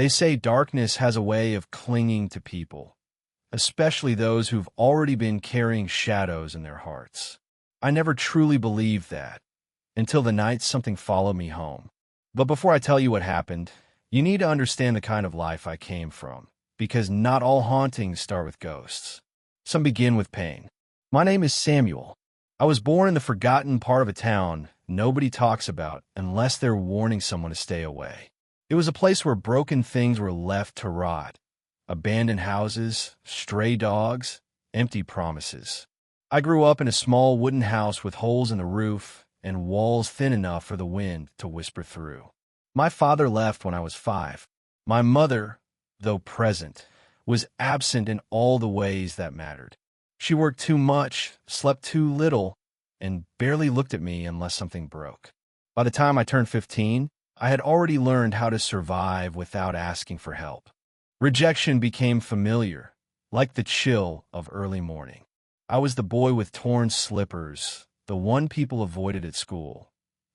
They say darkness has a way of clinging to people, especially those who've already been carrying shadows in their hearts. I never truly believed that until the night something followed me home. But before I tell you what happened, you need to understand the kind of life I came from, because not all hauntings start with ghosts. Some begin with pain. My name is Samuel. I was born in the forgotten part of a town nobody talks about unless they're warning someone to stay away. It was a place where broken things were left to rot. Abandoned houses, stray dogs, empty promises. I grew up in a small wooden house with holes in the roof and walls thin enough for the wind to whisper through. My father left when I was 5. My mother, though present, was absent in all the ways that mattered. She worked too much, slept too little, and barely looked at me unless something broke. By the time I turned 15, I had already learned how to survive without asking for help. Rejection became familiar, like the chill of early morning. I was the boy with torn slippers, the one people avoided at school.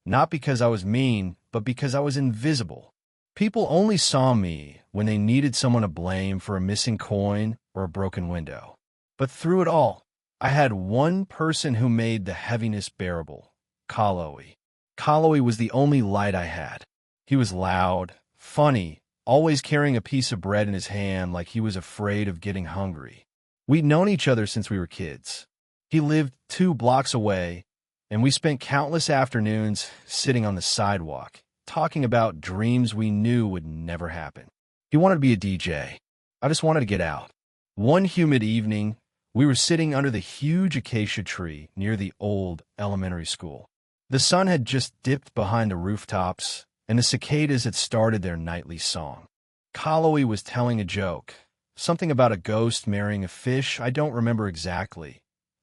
Not because I was mean, but because I was invisible. People only saw me when they needed someone to blame for a missing coin or a broken window. But through it all, I had one person who made the heaviness bearable, Kaloe. Kaloe was the only light I had. He was loud, funny, always carrying a piece of bread in his hand like he was afraid of getting hungry. We'd known each other since we were kids. He lived 2 blocks away, and we spent countless afternoons sitting on the sidewalk, talking about dreams we knew would never happen. He wanted to be a DJ. I just wanted to get out. One humid evening, we were sitting under the huge acacia tree near the old elementary school. The sun had just dipped behind the rooftops, and the cicadas had started their nightly song. Kaloe was telling a joke, something about a ghost marrying a fish. I don't remember exactly,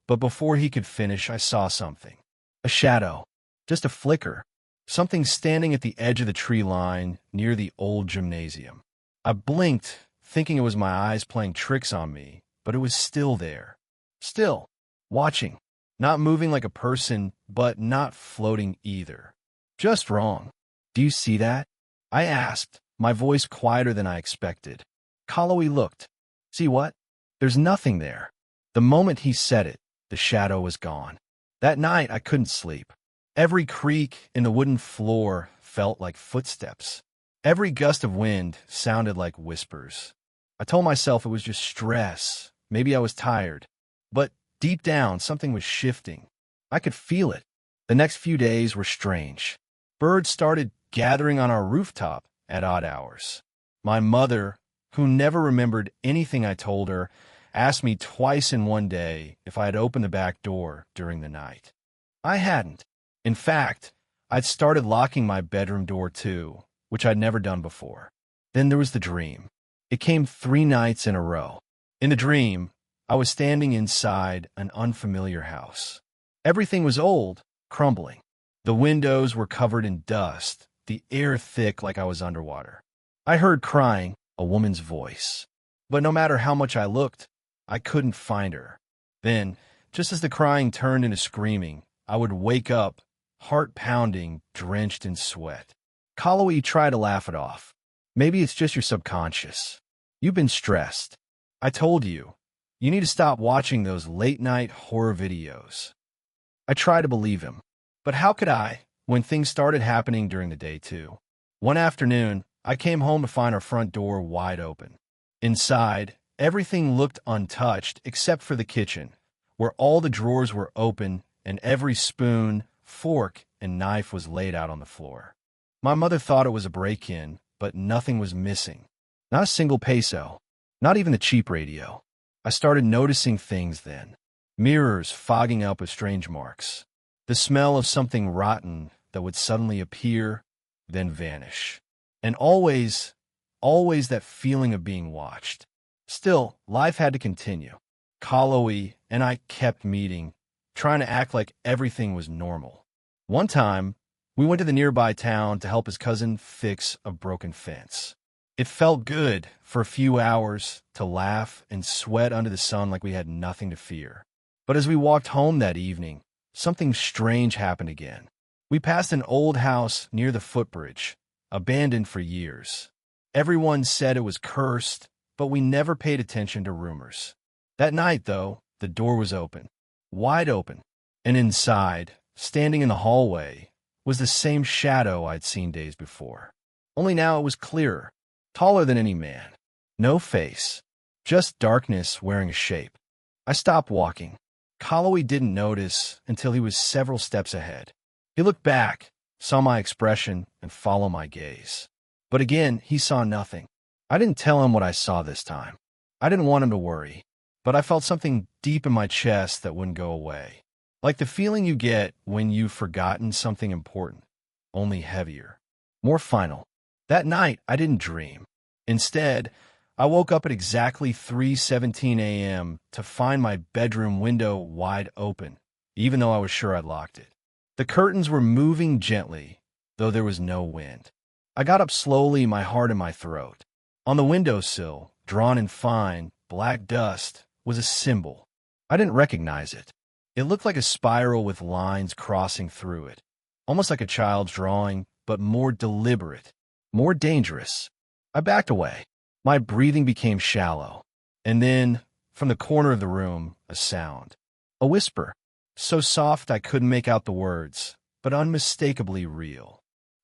but before he could finish, I saw something. A shadow, just a flicker, something standing at the edge of the tree line near the old gymnasium. I blinked, thinking it was my eyes playing tricks on me, but it was still there. Still, watching, not moving like a person, but not floating either. Just wrong. Do you see that? I asked, my voice quieter than I expected. Kaloe looked. See what? There's nothing there. The moment he said it, the shadow was gone. That night, I couldn't sleep. Every creak in the wooden floor felt like footsteps. Every gust of wind sounded like whispers. I told myself it was just stress. Maybe I was tired. But deep down, something was shifting. I could feel it. The next few days were strange. Birds started gathering on our rooftop at odd hours. My mother, who never remembered anything I told her, asked me twice in one day if I had opened the back door during the night. I hadn't. In fact, I'd started locking my bedroom door too, which I'd never done before. Then there was the dream. It came 3 nights in a row. In the dream, I was standing inside an unfamiliar house. Everything was old, crumbling. The windows were covered in dust, the air thick like I was underwater. I heard crying, a woman's voice. But no matter how much I looked, I couldn't find her. Then, just as the crying turned into screaming, I would wake up, heart pounding, drenched in sweat. Kaloe tried to laugh it off. Maybe it's just your subconscious. You've been stressed. I told you. You need to stop watching those late-night horror videos. I tried to believe him. But how could I, when things started happening during the day too? One afternoon, I came home to find our front door wide open. Inside, everything looked untouched except for the kitchen, where all the drawers were open and every spoon, fork, and knife was laid out on the floor. My mother thought it was a break-in, but nothing was missing. Not a single peso, not even the cheap radio. I started noticing things then. Mirrors fogging up with strange marks. The smell of something rotten that would suddenly appear, then vanish. And always that feeling of being watched. Still, life had to continue. Kaloe and I kept meeting, trying to act like everything was normal. One time, we went to the nearby town to help his cousin fix a broken fence. It felt good for a few hours to laugh and sweat under the sun like we had nothing to fear. But as we walked home that evening, something strange happened again. We passed an old house near the footbridge, abandoned for years. Everyone said it was cursed, but we never paid attention to rumors. That night, though, the door was open, wide open, and inside, standing in the hallway, was the same shadow I'd seen days before. Only now it was clearer, taller than any man. No face, just darkness wearing a shape. I stopped walking. Calloway didn't notice until he was several steps ahead. He looked back, saw my expression, and followed my gaze. But again, he saw nothing. I didn't tell him what I saw this time. I didn't want him to worry, but I felt something deep in my chest that wouldn't go away. Like the feeling you get when you've forgotten something important, only heavier, more final. That night, I didn't dream. Instead, I woke up at exactly 3:17 a.m. to find my bedroom window wide open, even though I was sure I'd locked it. The curtains were moving gently, though there was no wind. I got up slowly, my heart in my throat. On the windowsill, drawn in fine, black dust, was a symbol. I didn't recognize it. It looked like a spiral with lines crossing through it, almost like a child's drawing, but more deliberate, more dangerous. I backed away. My breathing became shallow. And then, from the corner of the room, a sound. A whisper, so soft I couldn't make out the words, but unmistakably real.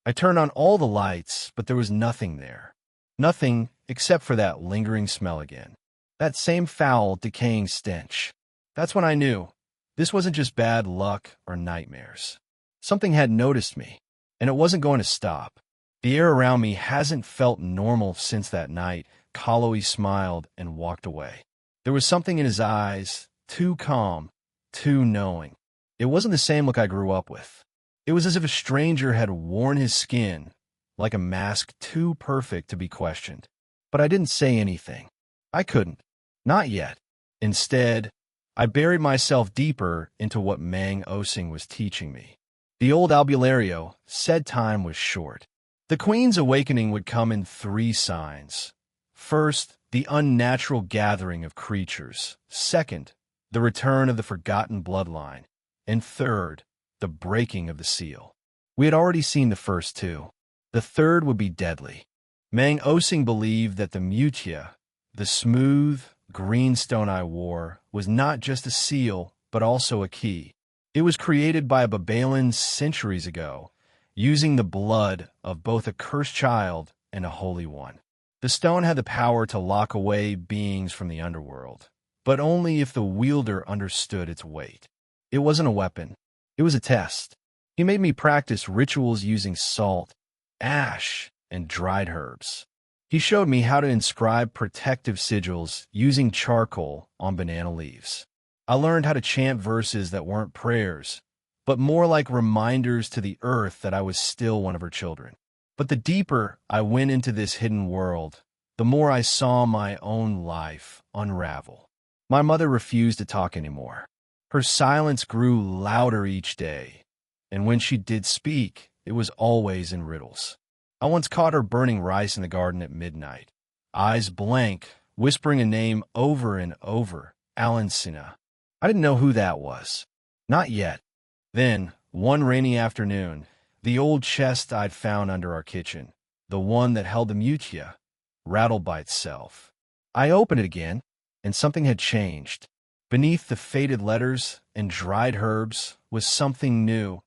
I turned on all the lights, but there was nothing there. Nothing except for that lingering smell again. That same foul, decaying stench. That's when I knew. This wasn't just bad luck or nightmares. Something had noticed me, and it wasn't going to stop. The air around me hasn't felt normal since that night. Calloway smiled and walked away. There was something in his eyes, too calm, too knowing. It wasn't the same look I grew up with. It was as if a stranger had worn his skin, like a mask too perfect to be questioned. But I didn't say anything. I couldn't. Not yet. Instead, I buried myself deeper into what Mang Osing was teaching me. The old albulario said time was short. The Queen's awakening would come in 3 signs. First, the unnatural gathering of creatures. Second, the return of the forgotten bloodline. And third, the breaking of the seal. We had already seen the first 2. The third would be deadly. Mang Osing believed that the mutia, the smooth, green stone I wore, was not just a seal, but also a key. It was created by a Babalan centuries ago, using the blood of both a cursed child and a holy one. The stone had the power to lock away beings from the underworld, but only if the wielder understood its weight. It wasn't a weapon. It was a test. He made me practice rituals using salt, ash, and dried herbs. He showed me how to inscribe protective sigils using charcoal on banana leaves. I learned how to chant verses that weren't prayers, but more like reminders to the earth that I was still one of her children. But the deeper I went into this hidden world, the more I saw my own life unravel. My mother refused to talk anymore. Her silence grew louder each day, and when she did speak, it was always in riddles. I once caught her burning rice in the garden at midnight, eyes blank, whispering a name over and over, Alansina. I didn't know who that was. Not yet. Then, one rainy afternoon, the old chest I'd found under our kitchen, the one that held the mutia, rattled by itself. I opened it again, and something had changed. Beneath the faded letters and dried herbs was something new,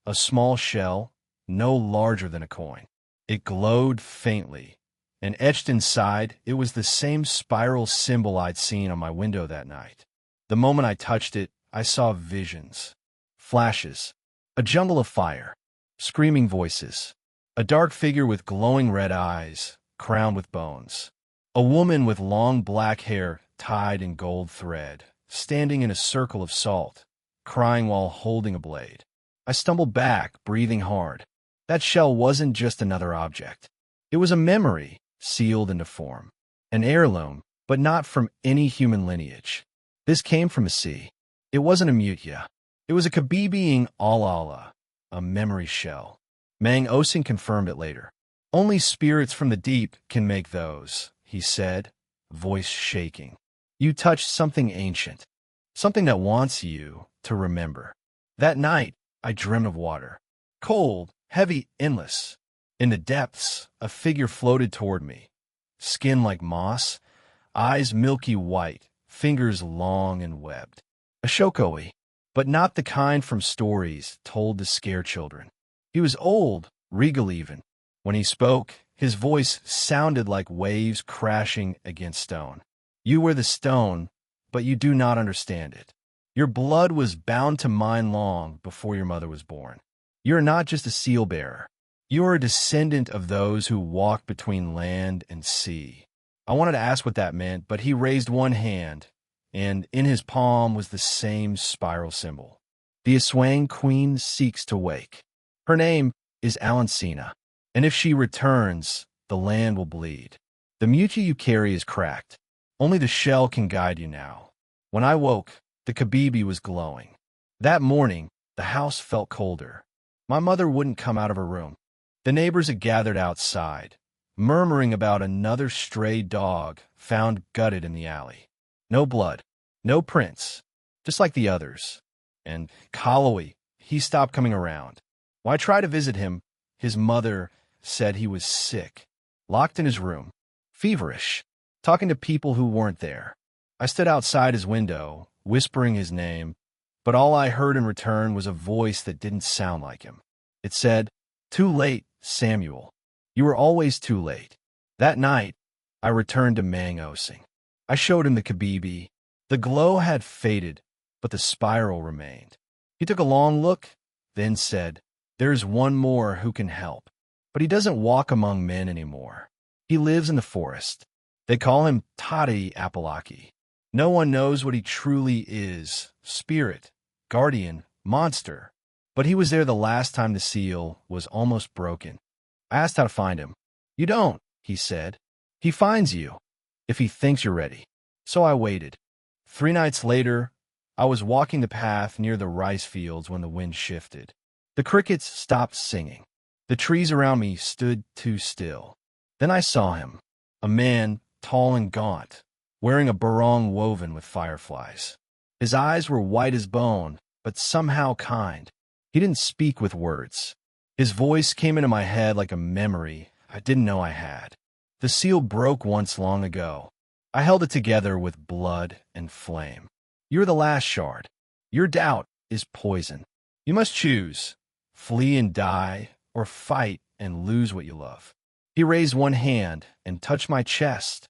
a small shell, no larger than a coin. It glowed faintly, and etched inside it was the same spiral symbol I'd seen on my window that night. The moment I touched it, I saw visions, flashes, a jungle of fire, screaming voices, a dark figure with glowing red eyes, crowned with bones, a woman with long black hair tied in gold thread, standing in a circle of salt, crying while holding a blade. I stumbled back, breathing hard. That shell wasn't just another object. It was a memory, sealed into form. An heirloom, but not from any human lineage. This came from a sea. It wasn't a mutia. It was a Kabibiing Alala, a memory shell. Mang Osing confirmed it later. Only spirits from the deep can make those, he said, voice shaking. You touched something ancient, something that wants you to remember. That night, I dreamed of water. Cold, heavy, endless. In the depths, a figure floated toward me, skin like moss, eyes milky white, fingers long and webbed. A shokoi, but not the kind from stories told to scare children. He was old, regal even. When he spoke, his voice sounded like waves crashing against stone. You were the stone, but you do not understand it. Your blood was bound to mine long before your mother was born. You are not just a seal bearer. You are a descendant of those who walk between land and sea. I wanted to ask what that meant, but he raised one hand, and in his palm was the same spiral symbol. The Aswang Queen seeks to wake. Her name is Alancina, and if she returns, the land will bleed. The mutia you carry is cracked. Only the shell can guide you now. When I woke, the Kabibi was glowing. That morning, the house felt colder. My mother wouldn't come out of her room. The neighbors had gathered outside, murmuring about another stray dog found gutted in the alley. No blood, no prints, just like the others. And Kalawi, he stopped coming around. When I tried to visit him, his mother said he was sick, locked in his room, feverish, talking to people who weren't there. I stood outside his window, whispering his name, but all I heard in return was a voice that didn't sound like him. It said, "Too late, Samuel. You were always too late." That night, I returned to Mang Osing. I showed him the Kabibi. The glow had faded, but the spiral remained. He took a long look, then said, "There's one more who can help. But he doesn't walk among men anymore. He lives in the forest. They call him Tadi Apalaki. No one knows what he truly is, spirit, guardian, monster. But he was there the last time the seal was almost broken. I asked how to find him. You don't, he said. He finds you, if he thinks you're ready." So I waited. 3 nights later, I was walking the path near the rice fields when the wind shifted. The crickets stopped singing. The trees around me stood too still. Then I saw him, a man tall and gaunt, wearing a barong woven with fireflies. His eyes were white as bone, but somehow kind. He didn't speak with words. His voice came into my head like a memory I didn't know I had. The seal broke once long ago. I held it together with blood and flame. You're the last shard. Your doubt is poison. You must choose, flee and die, or fight and lose what you love. He raised one hand and touched my chest,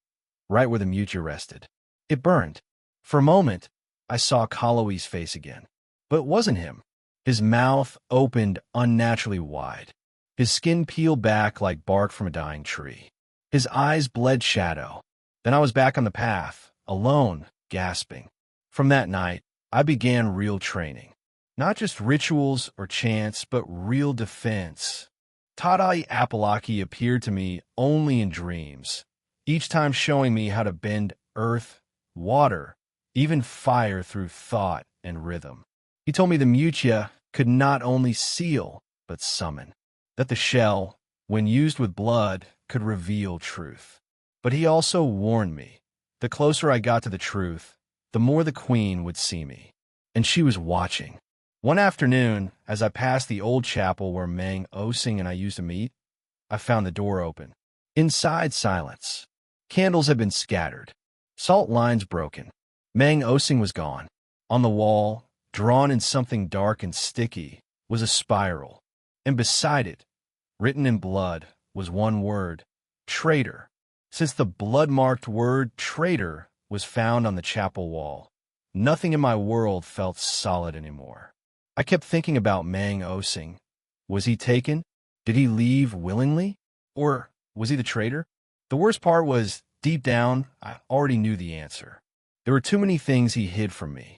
right where the mutia rested. It burned. For a moment, I saw Kalawi's face again. But it wasn't him. His mouth opened unnaturally wide. His skin peeled back like bark from a dying tree. His eyes bled shadow. Then I was back on the path, alone, gasping. From that night, I began real training. Not just rituals or chants, but real defense. Tadai Apalaki appeared to me only in dreams, each time showing me how to bend earth, water, even fire through thought and rhythm. He told me the mutia could not only seal, but summon. That the shell, when used with blood, could reveal truth. But he also warned me, the closer I got to the truth, the more the queen would see me. And she was watching. One afternoon, as I passed the old chapel where Mang Osing and I used to meet, I found the door open. Inside, silence. Candles had been scattered. Salt lines broken. Mang Osing was gone. On the wall, drawn in something dark and sticky, was a spiral. And beside it, written in blood, was one word, traitor. Since the blood-marked word traitor was found on the chapel wall, nothing in my world felt solid anymore. I kept thinking about Mang Osing. Was he taken? Did he leave willingly? Or was he the traitor? The worst part was, deep down, I already knew the answer. There were too many things he hid from me.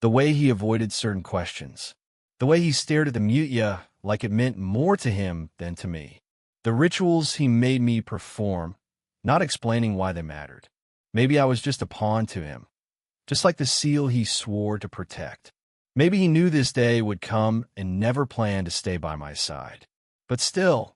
The way he avoided certain questions. The way he stared at the mutia like it meant more to him than to me. The rituals he made me perform, not explaining why they mattered. Maybe I was just a pawn to him, just like the seal he swore to protect. Maybe he knew this day would come and never planned to stay by my side. But still,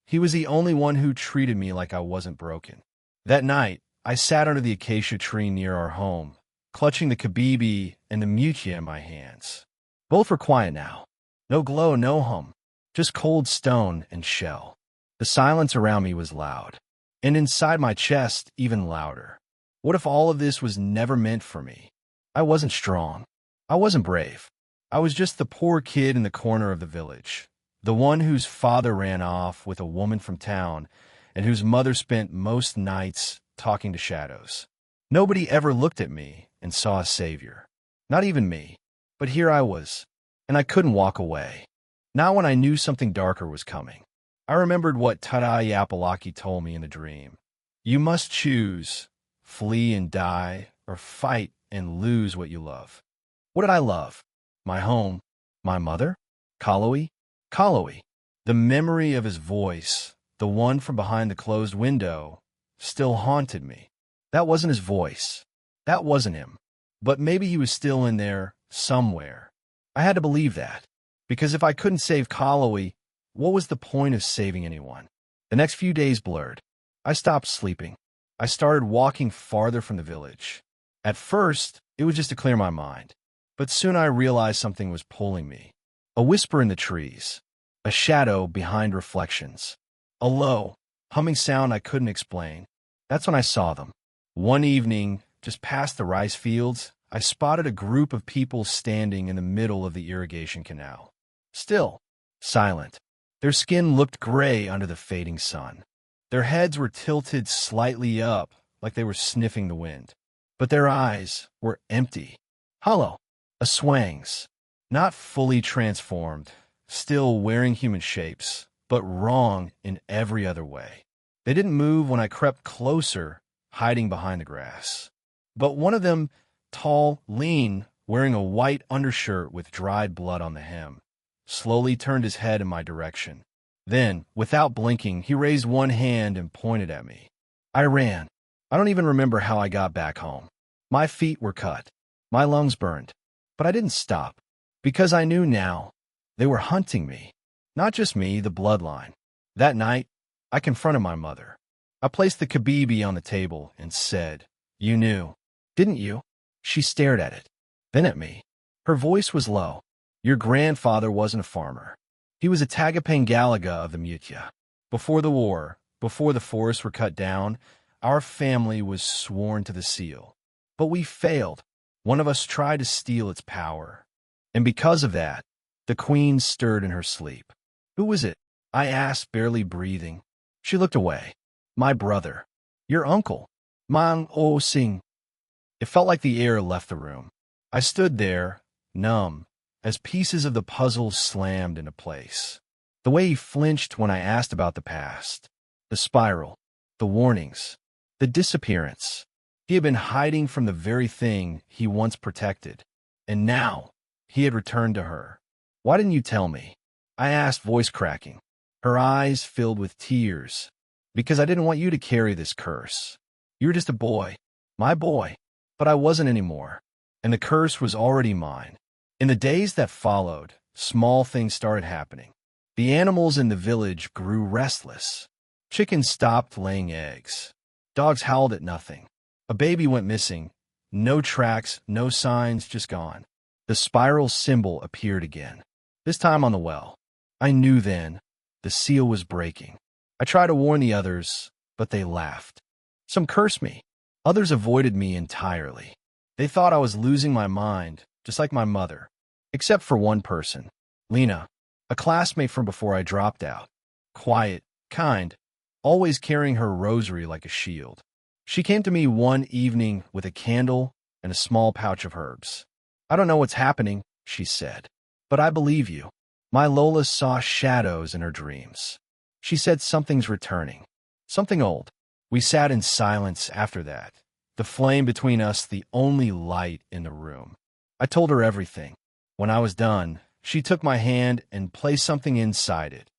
he was the only one who treated me like I wasn't broken. That night, I sat under the acacia tree near our home, clutching the Kabibi and the mutia in my hands. Both were quiet now. No glow, no hum, just cold stone and shell. The silence around me was loud. and inside my chest, even louder. What if all of this was never meant for me? I wasn't strong. I wasn't brave. I was just the poor kid in the corner of the village, the one whose father ran off with a woman from town and whose mother spent most nights talking to shadows. Nobody ever looked at me and saw a savior. Not even me. But here I was, and I couldn't walk away. Not when I knew something darker was coming. I remembered what Tada Yapalaki told me in the dream. You must choose, flee and die, or fight and lose what you love. What did I love? My home, my mother, Kalawi. Kalawi. The memory of his voice, the one from behind the closed window, still haunted me. That wasn't his voice. That wasn't him. But maybe he was still in there, somewhere. I had to believe that. Because if I couldn't save Kalawi, what was the point of saving anyone? The next few days blurred. I stopped sleeping. I started walking farther from the village. At first, it was just to clear my mind. But soon I realized something was pulling me. A whisper in the trees. A shadow behind reflections. A low, humming sound I couldn't explain. That's when I saw them. One evening, just past the rice fields, I spotted a group of people standing in the middle of the irrigation canal. Still, silent. Their skin looked gray under the fading sun. Their heads were tilted slightly up, like they were sniffing the wind. But their eyes were empty, hollow, aswangs, not fully transformed, still wearing human shapes, but wrong in every other way. They didn't move when I crept closer, hiding behind the grass. But one of them, tall, lean, wearing a white undershirt with dried blood on the hem, slowly turned his head in my direction. Then, without blinking, he raised one hand and pointed at me. I ran. I don't even remember how I got back home. My feet were cut. My lungs burned. But I didn't stop, because I knew now they were hunting me. Not just me, the bloodline. That night, I confronted my mother. I placed the kabibi on the table and said, "You knew, didn't you?" She stared at it, then at me. Her voice was low. "Your grandfather wasn't a farmer. He was a Tagapangalaga of the Mutya. Before the war, before the forests were cut down, our family was sworn to the seal. But we failed. One of us tried to steal its power. And because of that, the queen stirred in her sleep." "Who was it?" I asked, barely breathing. She looked away. "My brother. Your uncle. Mang O Sing." It felt like the air left the room. I stood there, numb, as pieces of the puzzle slammed into place. The way he flinched when I asked about the past, the spiral, the warnings, the disappearance. He had been hiding from the very thing he once protected. And now, he had returned to her. "Why didn't you tell me?" I asked, voice cracking. Her eyes filled with tears. "Because I didn't want you to carry this curse. You were just a boy, my boy. But I wasn't anymore, and the curse was already mine." In the days that followed, small things started happening. The animals in the village grew restless. Chickens stopped laying eggs. Dogs howled at nothing. A baby went missing. No tracks, no signs, just gone. The spiral symbol appeared again, this time on the well. I knew then the seal was breaking. I tried to warn the others, but they laughed. Some cursed me. Others avoided me entirely. They thought I was losing my mind, just like my mother. Except for one person, Lena, a classmate from before I dropped out. Quiet, kind, always carrying her rosary like a shield. She came to me one evening with a candle and a small pouch of herbs. "I don't know what's happening," she said, "but I believe you. My Lola saw shadows in her dreams. She said something's returning. Something old." We sat in silence after that, the flame between us the only light in the room. I told her everything. When I was done, she took my hand and placed something inside it.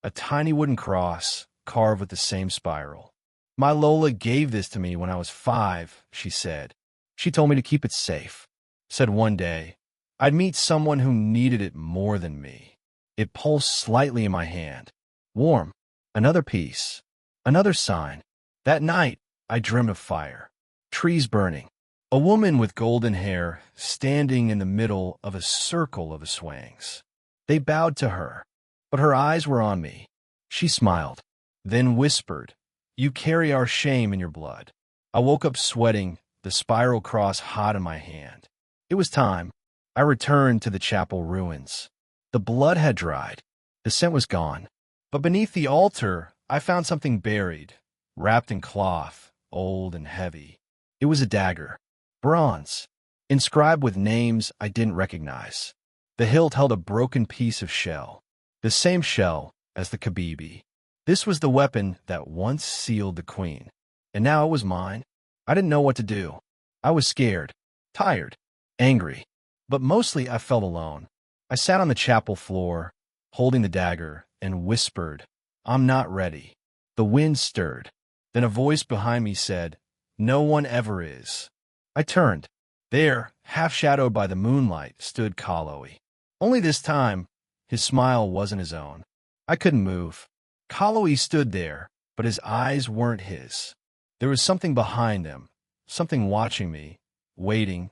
A tiny wooden cross, carved with the same spiral. "My Lola gave this to me when I was 5, she said. She told me to keep it safe. Said one day, I'd meet someone who needed it more than me." It pulsed slightly in my hand. Warm. Another piece. Another sign. That night, I dreamed of fire. Trees burning. A woman with golden hair standing in the middle of a circle of Aswangs. They bowed to her, but her eyes were on me. She smiled, then whispered, You carry our shame in your blood. I woke up sweating, the spiral cross hot in my hand. It was time. I returned to the chapel ruins. The blood had dried. The scent was gone. But beneath the altar, I found something buried, wrapped in cloth, old and heavy. It was a dagger. Bronze, inscribed with names I didn't recognize. The hilt held a broken piece of shell, the same shell as the Kabibi. This was the weapon that once sealed the queen, and now it was mine. I didn't know what to do. I was scared, tired, angry, but mostly I felt alone. I sat on the chapel floor, holding the dagger, and whispered, "I'm not ready." The wind stirred. Then a voice behind me said, "No one ever is." I turned. There, half-shadowed by the moonlight, stood Kaloe. Only this time, his smile wasn't his own. I couldn't move. Kaloe stood there, but his eyes weren't his. There was something behind them, something watching me, waiting.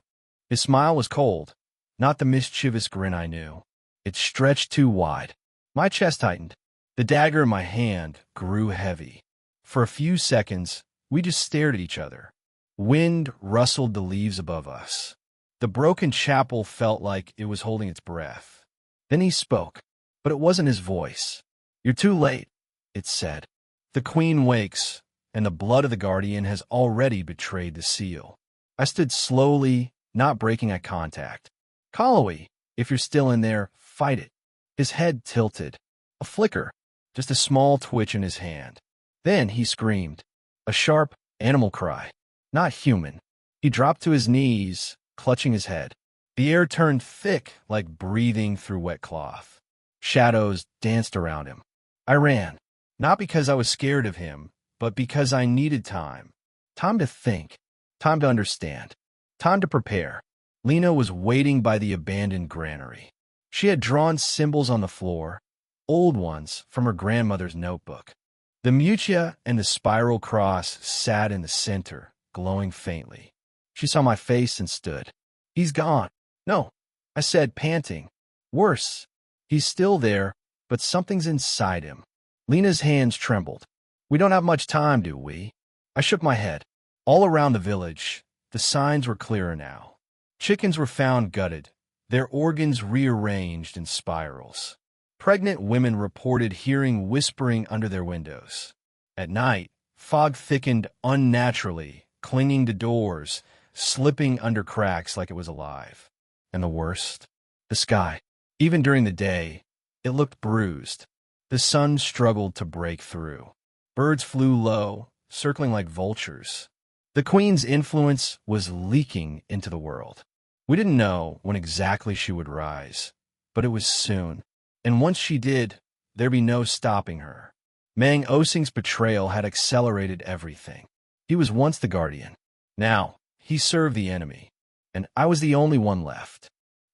His smile was cold, not the mischievous grin I knew. It stretched too wide. My chest tightened. The dagger in my hand grew heavy. For a few seconds, we just stared at each other. Wind rustled the leaves above us. The broken chapel felt like it was holding its breath. Then he spoke, but it wasn't his voice. "You're too late," it said. "The queen wakes, and the blood of the guardian has already betrayed the seal." I stood slowly, not breaking eye contact. "Kaloe, if you're still in there, fight it." His head tilted. A flicker, just a small twitch in his hand. Then he screamed. A sharp, animal cry. Not human. He dropped to his knees, clutching his head. The air turned thick like breathing through wet cloth. Shadows danced around him. I ran, not because I was scared of him, but because I needed time. Time to think. Time to understand. Time to prepare. Lena was waiting by the abandoned granary. She had drawn symbols on the floor, old ones from her grandmother's notebook. The mutia and the spiral cross sat in the center, glowing faintly. She saw my face and stood. "He's gone." "No," I said, panting. "Worse. He's still there, but something's inside him." Lena's hands trembled. "We don't have much time, do we?" I shook my head. All around the village, the signs were clearer now. Chickens were found gutted, their organs rearranged in spirals. Pregnant women reported hearing whispering under their windows. At night, fog thickened unnaturally, clinging to doors, slipping under cracks like it was alive. And the worst? The sky. Even during the day, it looked bruised. The sun struggled to break through. Birds flew low, circling like vultures. The queen's influence was leaking into the world. We didn't know when exactly she would rise, but it was soon. And once she did, there'd be no stopping her. Mang Osing's betrayal had accelerated everything. He was once the guardian. Now, he served the enemy, and I was the only one left.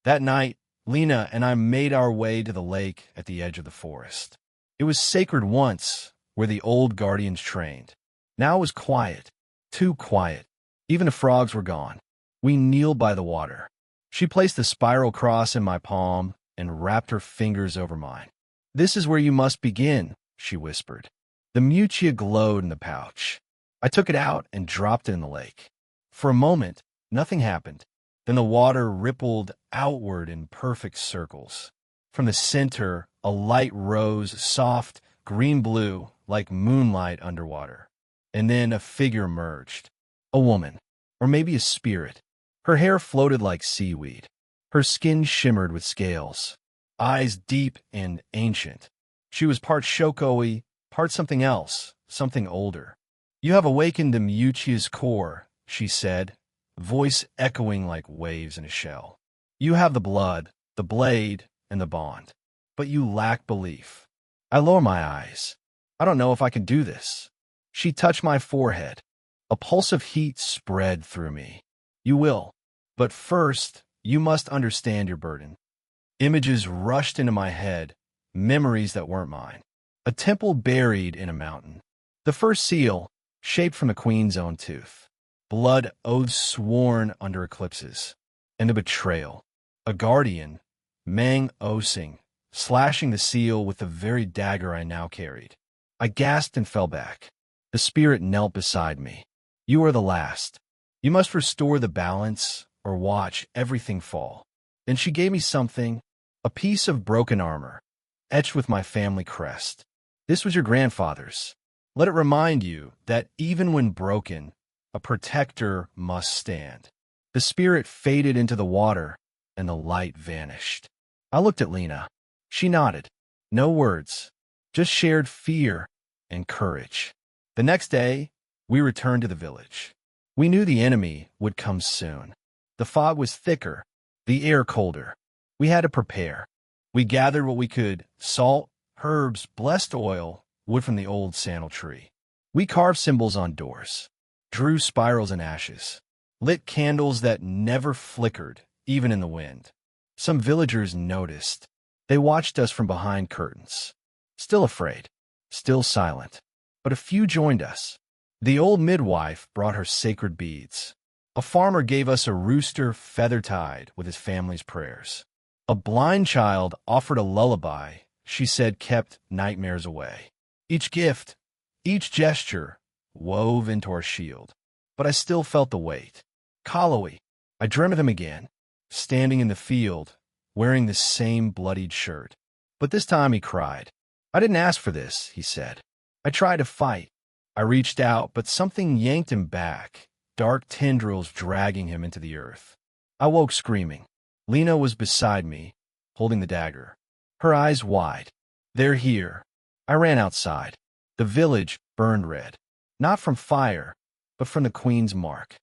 That night, Lena and I made our way to the lake at the edge of the forest. It was sacred once, where the old guardians trained. Now it was quiet, too quiet. Even the frogs were gone. We kneeled by the water. She placed the spiral cross in my palm and wrapped her fingers over mine. "This is where you must begin," she whispered. The mutia glowed in the pouch. I took it out and dropped it in the lake. For a moment, nothing happened. Then the water rippled outward in perfect circles. From the center, a light rose, soft, green-blue, like moonlight underwater. And then a figure emerged. A woman, or maybe a spirit. Her hair floated like seaweed. Her skin shimmered with scales. Eyes deep and ancient. She was part Shokoi, part something else, something older. "You have awakened the Mutia's core," she said, voice echoing like waves in a shell. "You have the blood, the blade, and the bond. But you lack belief." I lower my eyes. "I don't know if I can do this." She touched my forehead. A pulse of heat spread through me. "You will. But first, you must understand your burden." Images rushed into my head, memories that weren't mine. A temple buried in a mountain. The first seal, shaped from the queen's own tooth. Blood oaths sworn under eclipses. And the betrayal. A guardian, Mang Osing, slashing the seal with the very dagger I now carried. I gasped and fell back. The spirit knelt beside me. You are the last. You must restore the balance or watch everything fall. Then she gave me something, a piece of broken armor, etched with my family crest. This was your grandfather's. Let it remind you that even when broken, a protector must stand. The spirit faded into the water, and the light vanished. I looked at Lena. She nodded. No words, just shared fear and courage. The next day, we returned to the village. We knew the enemy would come soon. The fog was thicker, the air colder. We had to prepare. We gathered what we could: salt, herbs, blessed oil, wood from the old sandal tree. We carved symbols on doors, drew spirals in ashes, lit candles that never flickered, even in the wind. Some villagers noticed. They watched us from behind curtains, still afraid, still silent. But a few joined us. The old midwife brought her sacred beads. A farmer gave us a rooster feather-tied with his family's prayers. A blind child offered a lullaby she said kept nightmares away. Each gift, each gesture, wove into our shield. But I still felt the weight. Kalawi, I dreamt of him again, standing in the field, wearing the same bloodied shirt. But this time he cried. I didn't ask for this, he said. I tried to fight. I reached out, but something yanked him back, dark tendrils dragging him into the earth. I woke screaming. Lena was beside me, holding the dagger, her eyes wide. They're here. I ran outside. The village burned red, not from fire, but from the Queen's mark.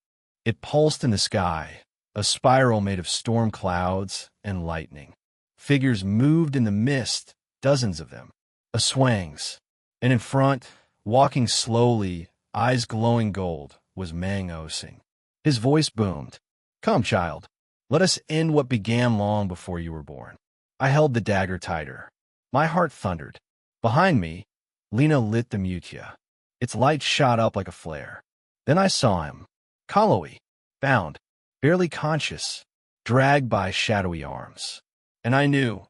It pulsed in the sky, a spiral made of storm clouds and lightning. Figures moved in the mist, dozens of them, aswangs. And in front, walking slowly, eyes glowing gold, was Mang Osing. His voice boomed. Come, child. Let us end what began long before you were born. I held the dagger tighter. My heart thundered. Behind me, Lena lit the mutia. Its light shot up like a flare. Then I saw him. Kalawi, bound, barely conscious, dragged by shadowy arms. And I knew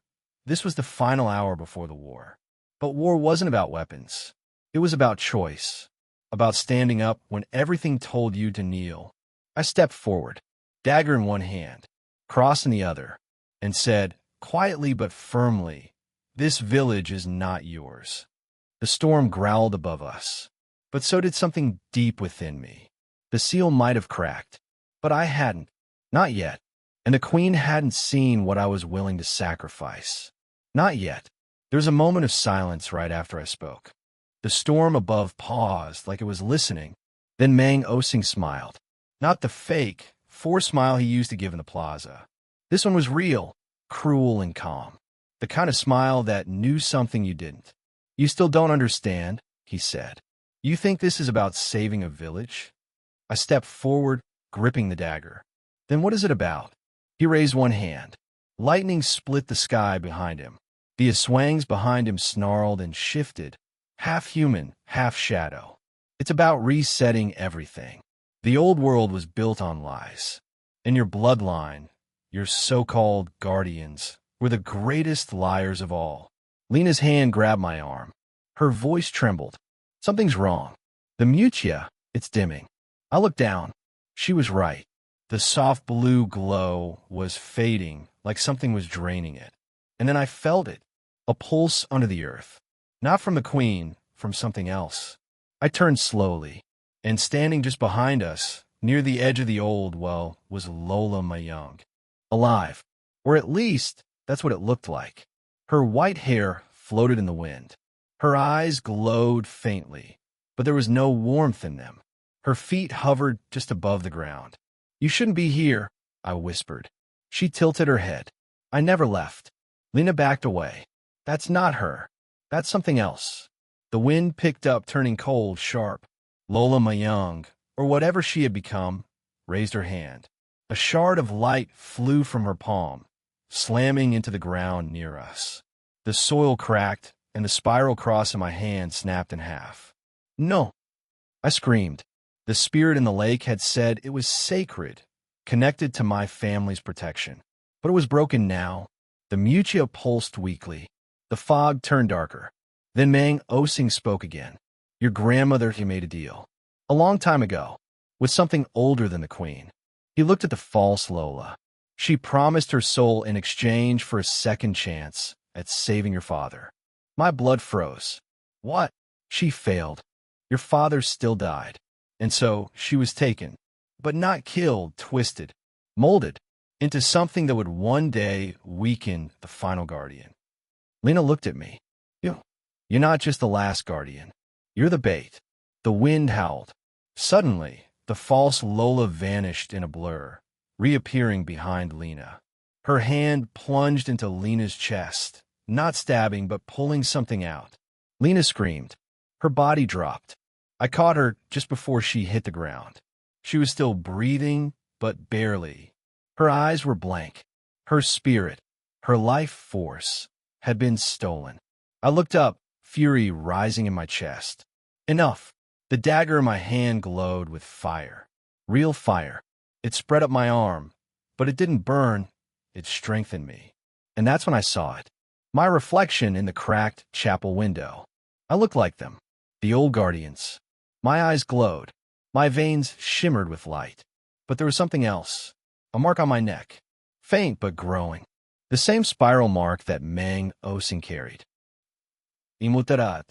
this was the final hour before the war. But war wasn't about weapons. It was about choice, about standing up when everything told you to kneel. I stepped forward, dagger in one hand, cross in the other, and said, quietly but firmly, this village is not yours. The storm growled above us, but so did something deep within me. The seal might have cracked, but I hadn't, not yet, and the Queen hadn't seen what I was willing to sacrifice. Not yet. There was a moment of silence right after I spoke. The storm above paused like it was listening. Then Mang Osing smiled. Not the fake, forced smile he used to give in the plaza. This one was real, cruel and calm. The kind of smile that knew something you didn't. You still don't understand, he said. You think this is about saving a village? I stepped forward, gripping the dagger. Then what is it about? He raised one hand. Lightning split the sky behind him. The aswangs behind him snarled and shifted, half human, half shadow. It's about resetting everything. The old world was built on lies. And your bloodline, your so-called guardians, were the greatest liars of all. Lena's hand grabbed my arm. Her voice trembled. Something's wrong. The mutia, it's dimming. I looked down. She was right. The soft blue glow was fading, like something was draining it. And then I felt it. A pulse under the earth. Not from the Queen, from something else. I turned slowly, and standing just behind us, near the edge of the old well, was Lola Mayung. Alive. Or at least, that's what it looked like. Her white hair floated in the wind. Her eyes glowed faintly, but there was no warmth in them. Her feet hovered just above the ground. You shouldn't be here, I whispered. She tilted her head. I never left. Lena backed away. That's not her. That's something else. The wind picked up, turning cold, sharp. Lola Mayung, or whatever she had become, raised her hand. A shard of light flew from her palm, slamming into the ground near us. The soil cracked, and the spiral cross in my hand snapped in half. No! I screamed. The spirit in the lake had said it was sacred, connected to my family's protection. But it was broken now. The mutia pulsed weakly. The fog turned darker. Then Mang Osing spoke again. Your grandmother, he made a deal. A long time ago, with something older than the queen. He looked at the false Lola. She promised her soul in exchange for a second chance at saving your father. My blood froze. What? She failed. Your father still died. And so she was taken, but not killed, twisted, molded into something that would one day weaken the final guardian. Lena looked at me. You're not just the last guardian. You're the bait. The wind howled. Suddenly, the false Lola vanished in a blur, reappearing behind Lena. Her hand plunged into Lena's chest, not stabbing but pulling something out. Lena screamed. Her body dropped. I caught her just before she hit the ground. She was still breathing, but barely. Her eyes were blank. Her spirit, her life force, had been stolen. I looked up, fury rising in my chest. Enough. The dagger in my hand glowed with fire. Real fire. It spread up my arm, but it didn't burn. It strengthened me. And that's when I saw it. My reflection in the cracked chapel window. I looked like them. The old guardians. My eyes glowed. My veins shimmered with light. But there was something else. A mark on my neck. Faint but growing. The same spiral mark that Mang Osing carried. Imutarat.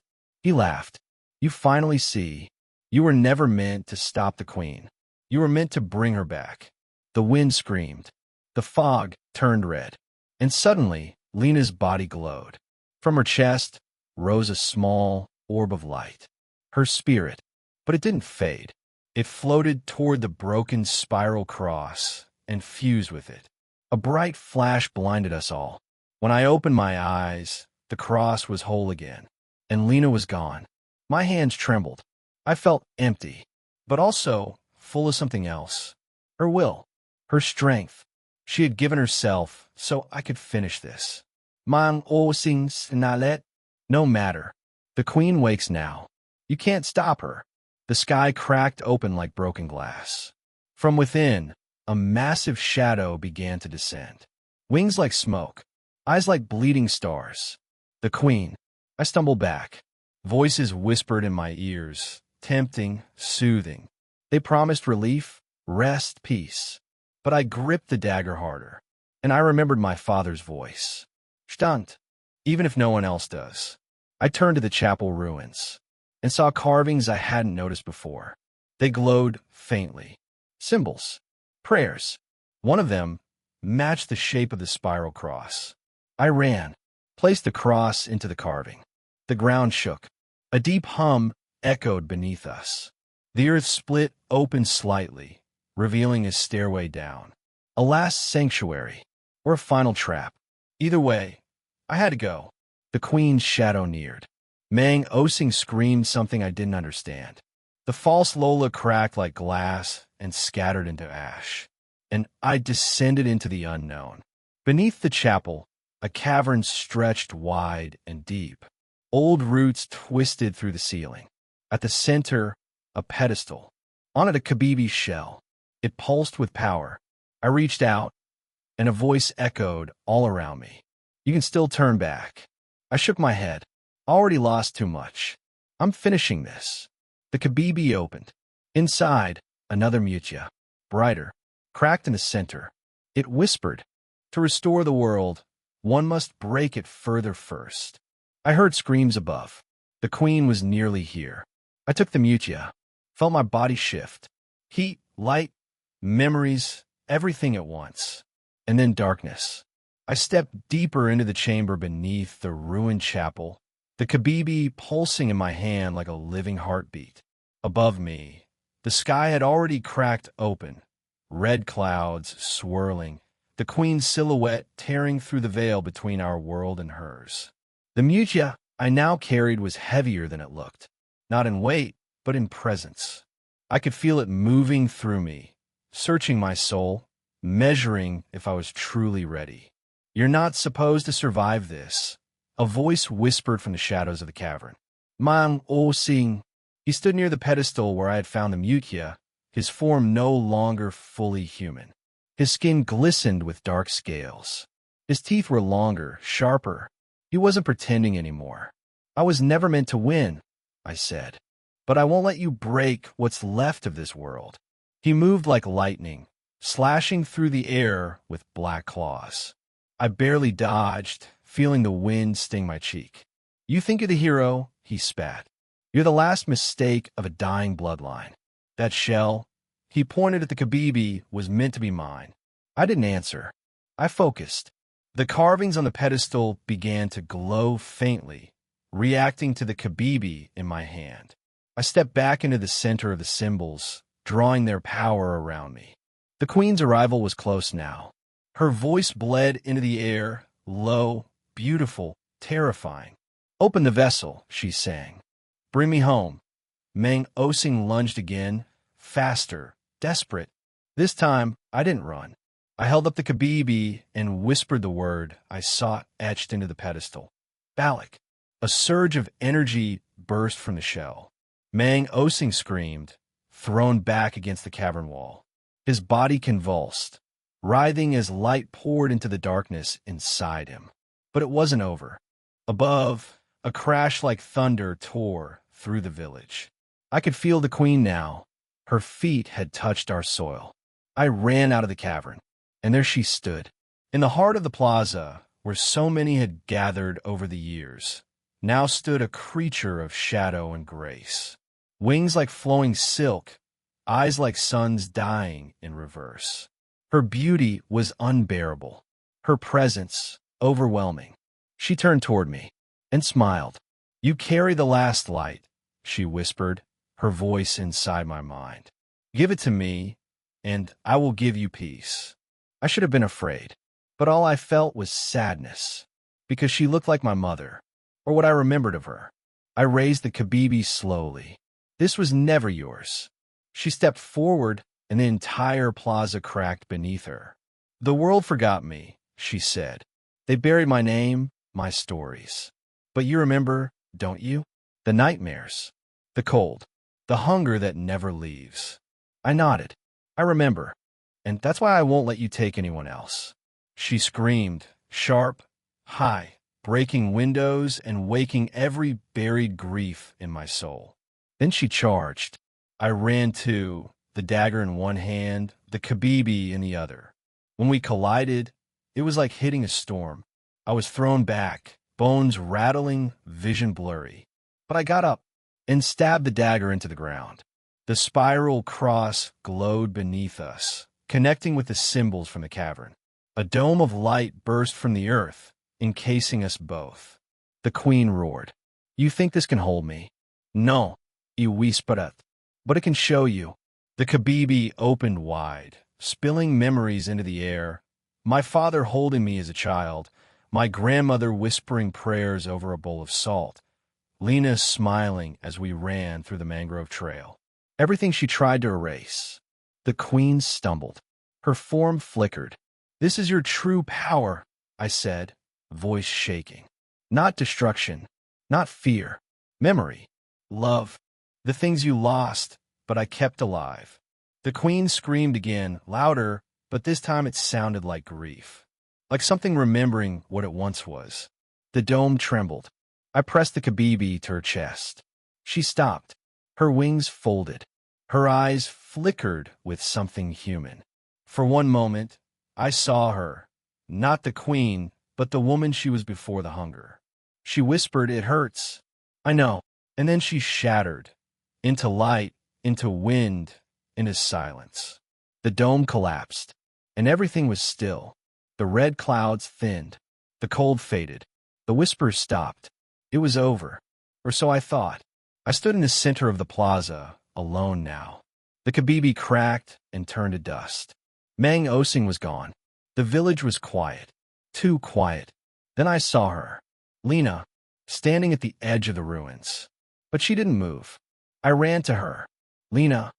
He laughed. You finally see. You were never meant to stop the queen. You were meant to bring her back. The wind screamed. The fog turned red. And suddenly, Lena's body glowed. From her chest rose a small orb of light. Her spirit. But it didn't fade. It floated toward the broken spiral cross and fused with it. A bright flash blinded us all. When I opened my eyes, the cross was whole again, and Lena was gone. My hands trembled. I felt empty, but also full of something else. Her will, her strength. She had given herself so I could finish this. Mang Osing Sinalet. No matter. The queen wakes now. You can't stop her. The sky cracked open like broken glass. From within, a massive shadow began to descend. Wings like smoke, eyes like bleeding stars. The queen. I stumbled back. Voices whispered in my ears, tempting, soothing. They promised relief, rest, peace. But I gripped the dagger harder, and I remembered my father's voice. Stand, even if no one else does. I turned to the chapel ruins and saw carvings I hadn't noticed before. They glowed faintly. Symbols. Prayers. One of them matched the shape of the spiral cross. I ran, placed the cross into the carving. The ground shook. A deep hum echoed beneath us. The earth split open slightly, revealing a stairway down. A last sanctuary, or a final trap. Either way, I had to go. The queen's shadow neared. Mang Osing screamed something I didn't understand. The false Lola cracked like glass and scattered into ash. And I descended into the unknown. Beneath the chapel, a cavern stretched wide and deep. Old roots twisted through the ceiling. At the center, a pedestal. On it, a Kabibi shell. It pulsed with power. I reached out, and a voice echoed all around me. You can still turn back. I shook my head. Already lost too much. I'm finishing this. The Kabibi opened. Inside, another Mutia. Brighter. Cracked in the center. It whispered, to restore the world, one must break it further first. I heard screams above. The queen was nearly here. I took the Mutia, felt my body shift. Heat, light, memories, everything at once. And then darkness. I stepped deeper into the chamber beneath the ruined chapel, the Kabibi pulsing in my hand like a living heartbeat. Above me, the sky had already cracked open, red clouds swirling, the queen's silhouette tearing through the veil between our world and hers. The Mutia I now carried was heavier than it looked, not in weight, but in presence. I could feel it moving through me, searching my soul, measuring if I was truly ready. You're not supposed to survive this. A voice whispered from the shadows of the cavern. Mang Osing. He stood near the pedestal where I had found the Mutia, his form no longer fully human. His skin glistened with dark scales. His teeth were longer, sharper. He wasn't pretending anymore. I was never meant to win, I said. but I won't let you break what's left of this world. He moved like lightning, slashing through the air with black claws. I barely dodged, feeling the wind sting my cheek. You think you're the hero? He spat. You're the last mistake of a dying bloodline. That shell, he pointed at the Kabibi, was meant to be mine. I didn't answer. I focused. The carvings on the pedestal began to glow faintly, reacting to the Kabibi in my hand. I stepped back into the center of the symbols, drawing their power around me. The queen's arrival was close now. Her voice bled into the air, low, beautiful, terrifying. Open the vessel, she sang. Bring me home. Meng Osing lunged again, faster, desperate. This time, I didn't run. I held up the Kabibi and whispered the word I saw etched into the pedestal. Balak. A surge of energy burst from the shell. Meng Osing screamed, thrown back against the cavern wall. His body convulsed, writhing as light poured into the darkness inside him. But it wasn't over. Above, a crash like thunder tore through the village. I could feel the queen now. Her feet had touched our soil. I ran out of the cavern, and there she stood, in the heart of the plaza, where so many had gathered over the years. Now stood a creature of shadow and grace. Wings like flowing silk, eyes like suns dying in reverse. Her beauty was unbearable, her presence overwhelming. She turned toward me and smiled. You carry the last light, she whispered, her voice inside my mind. Give it to me, and I will give you peace. I should have been afraid, but all I felt was sadness, because she looked like my mother, or what I remembered of her. I raised the Kabibi slowly. This was never yours. She stepped forward, and the entire plaza cracked beneath her. The world forgot me, she said. They buried my name, my stories. But you remember, don't you? The nightmares, the cold, the hunger that never leaves. I nodded. I remember. And that's why I won't let you take anyone else. She screamed, sharp, high, breaking windows and waking every buried grief in my soul. Then she charged. I ran too, the dagger in one hand, the Kabibi in the other. When we collided, it was like hitting a storm. I was thrown back, bones rattling, vision blurry. But I got up and stabbed the dagger into the ground. The spiral cross glowed beneath us, connecting with the symbols from the cavern. A dome of light burst from the earth, encasing us both. The queen roared. You think this can hold me? No, you whispered. But it can show you. The Kabibi opened wide, spilling memories into the air. My father holding me as a child, my grandmother whispering prayers over a bowl of salt, Lena smiling as we ran through the mangrove trail. Everything she tried to erase. The queen stumbled. Her form flickered. This is your true power, I said, voice shaking. Not destruction, not fear. Memory, love, the things you lost, but I kept alive. The queen screamed again, louder, but this time it sounded like grief. Like something remembering what it once was. The dome trembled. I pressed the Kabibi to her chest. She stopped. Her wings folded. Her eyes flickered with something human. For one moment, I saw her, not the queen, but the woman she was before the hunger. She whispered, it hurts. I know. And then she shattered. Into light, into wind, into silence. The dome collapsed, and everything was still. The red clouds thinned. The cold faded. The whispers stopped. It was over. Or so I thought. I stood in the center of the plaza, alone now. The Kabibi cracked and turned to dust. Meng Osing was gone. The village was quiet. Too quiet. Then I saw her, Lena, standing at the edge of the ruins. But she didn't move. I ran to her. Lena.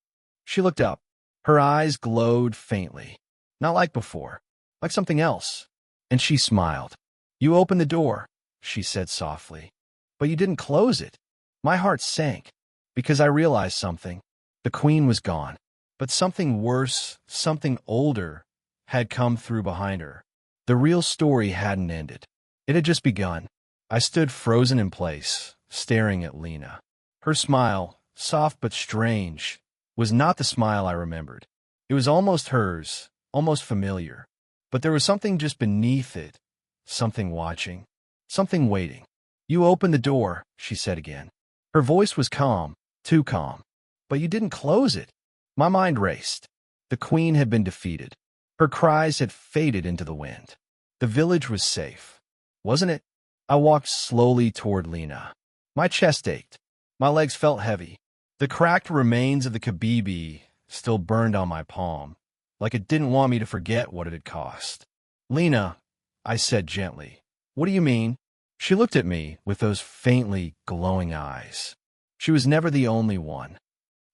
She looked up. Her eyes glowed faintly. Not like before. Like something else. And she smiled. You opened the door, she said softly. But you didn't close it. My heart sank. Because I realized something. The queen was gone. But something worse, something older, had come through behind her. The real story hadn't ended. It had just begun. I stood frozen in place, staring at Lena. Her smile, soft but strange, was not the smile I remembered. It was almost hers, almost familiar. But there was something just beneath it, something watching, something waiting. "You opened the door," she said again. Her voice was calm, too calm. "But you didn't close it." My mind raced. The queen had been defeated. Her cries had faded into the wind. The village was safe, wasn't it? I walked slowly toward Lena. My chest ached. My legs felt heavy. The cracked remains of the Kabibi still burned on my palm, like it didn't want me to forget what it had cost. "Lena," I said gently, "what do you mean?" She looked at me with those faintly glowing eyes. She was never the only one.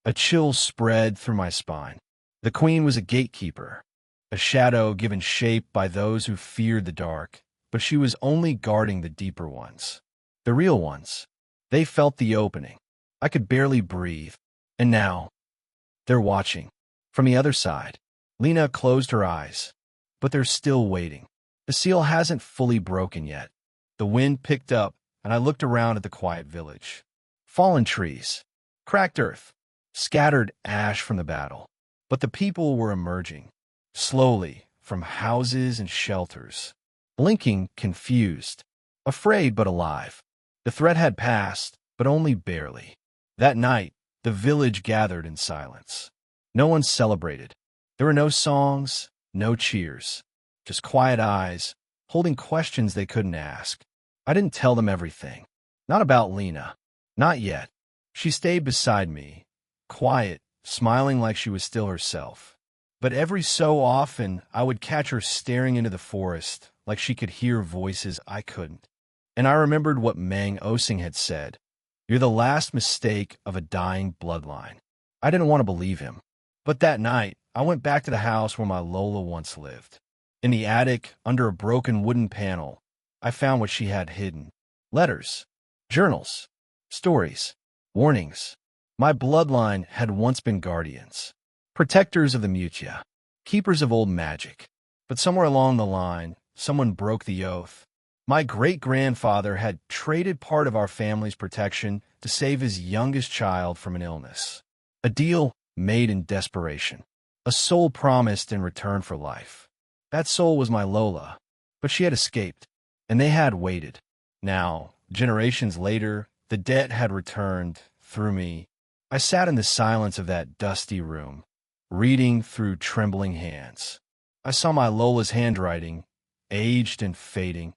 A chill spread through my spine. The queen was a gatekeeper, a shadow given shape by those who feared the dark, but she was only guarding the deeper ones. The real ones. They felt the opening. I could barely breathe. And now, they're watching. From the other side. Lena closed her eyes. But they're still waiting. The seal hasn't fully broken yet. The wind picked up, and I looked around at the quiet village. Fallen trees, cracked earth, scattered ash from the battle. But the people were emerging, slowly, from houses and shelters, blinking, confused, afraid but alive. The threat had passed, but only barely. That night, the village gathered in silence. No one celebrated. There were no songs, no cheers, just quiet eyes, holding questions they couldn't ask. I didn't tell them everything. Not about Lena. Not yet. She stayed beside me, quiet, smiling like she was still herself. But every so often, I would catch her staring into the forest, like she could hear voices I couldn't. And I remembered what Mang Osing had said. "You're the last mistake of a dying bloodline." I didn't want to believe him. But that night, I went back to the house where my Lola once lived. In the attic, under a broken wooden panel, I found what she had hidden. Letters, journals, stories, warnings. My bloodline had once been guardians, protectors of the Mutia, keepers of old magic. But somewhere along the line, someone broke the oath. My great-grandfather had traded part of our family's protection to save his youngest child from an illness. A deal made in desperation. A soul promised in return for life. That soul was my Lola, but she had escaped, and they had waited. Now, generations later, the debt had returned through me. I sat in the silence of that dusty room, reading through trembling hands. I saw my Lola's handwriting, aged and fading.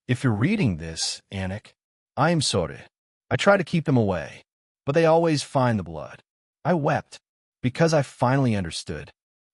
"If you're reading this, Anik, I am sorry. I try to keep them away, but they always find the blood." I wept, because I finally understood.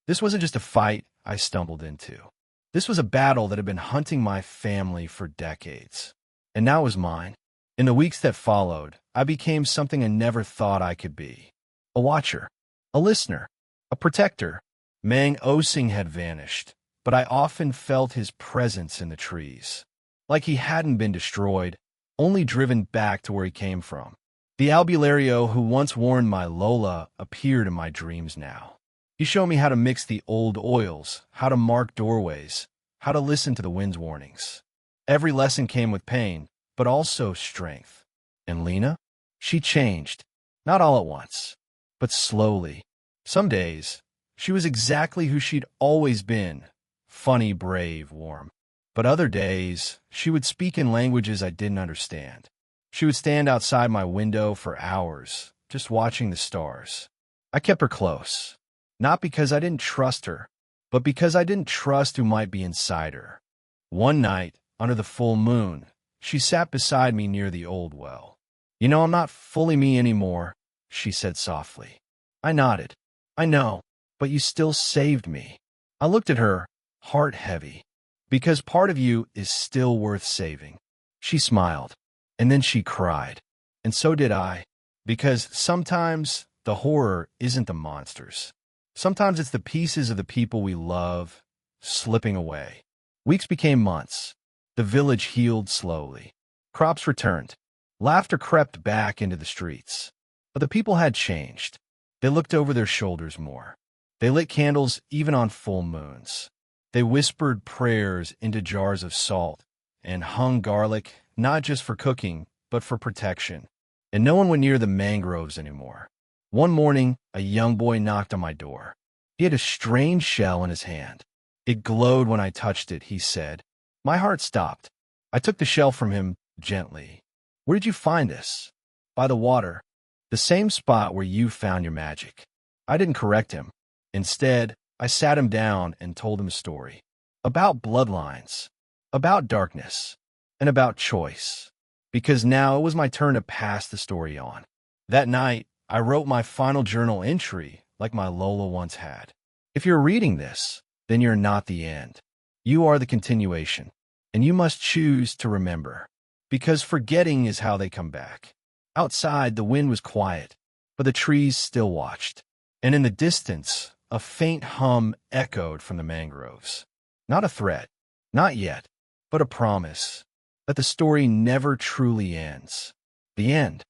This wasn't just a fight I stumbled into. This was a battle that had been hunting my family for decades. And now it was mine. In the weeks that followed, I became something I never thought I could be. A watcher, a listener, a protector. Mang Osing had vanished, but I often felt his presence in the trees. Like he hadn't been destroyed, only driven back to where he came from. The albulario who once warned my Lola appeared in my dreams now. He showed me how to mix the old oils, how to mark doorways, how to listen to the wind's warnings. Every lesson came with pain, but also strength. And Lena? She changed. Not all at once, but slowly. Some days, she was exactly who she'd always been. Funny, brave, warm. But other days, she would speak in languages I didn't understand. She would stand outside my window for hours, just watching the stars. I kept her close, not because I didn't trust her, but because I didn't trust who might be inside her. One night, under the full moon, she sat beside me near the old well. "You know, I'm not fully me anymore," she said softly. I nodded. "I know, but you still saved me." I looked at her, heart heavy. "Because part of you is still worth saving." She smiled. And then she cried. And so did I. Because sometimes the horror isn't the monsters. Sometimes it's the pieces of the people we love slipping away. Weeks became months. The village healed slowly. Crops returned. Laughter crept back into the streets. But the people had changed. They looked over their shoulders more. They lit candles even on full moons. They whispered prayers into jars of salt and hung garlic, not just for cooking, but for protection. And no one went near the mangroves anymore. One morning, a young boy knocked on my door. He had a strange shell in his hand. It glowed when I touched it, he said. My heart stopped. I took the shell from him gently. Where did you find this? By the water. The same spot where you found your magic. I didn't correct him. Instead, I sat him down and told him a story. About bloodlines, about darkness, and about choice. Because now it was my turn to pass the story on. That night, I wrote my final journal entry like my Lola once had. If you're reading this, then you're not the end. You are the continuation, and you must choose to remember. Because forgetting is how they come back. Outside, the wind was quiet, but the trees still watched. And in the distance, a faint hum echoed from the mangroves. Not a threat, not yet, but a promise that the story never truly ends. The end.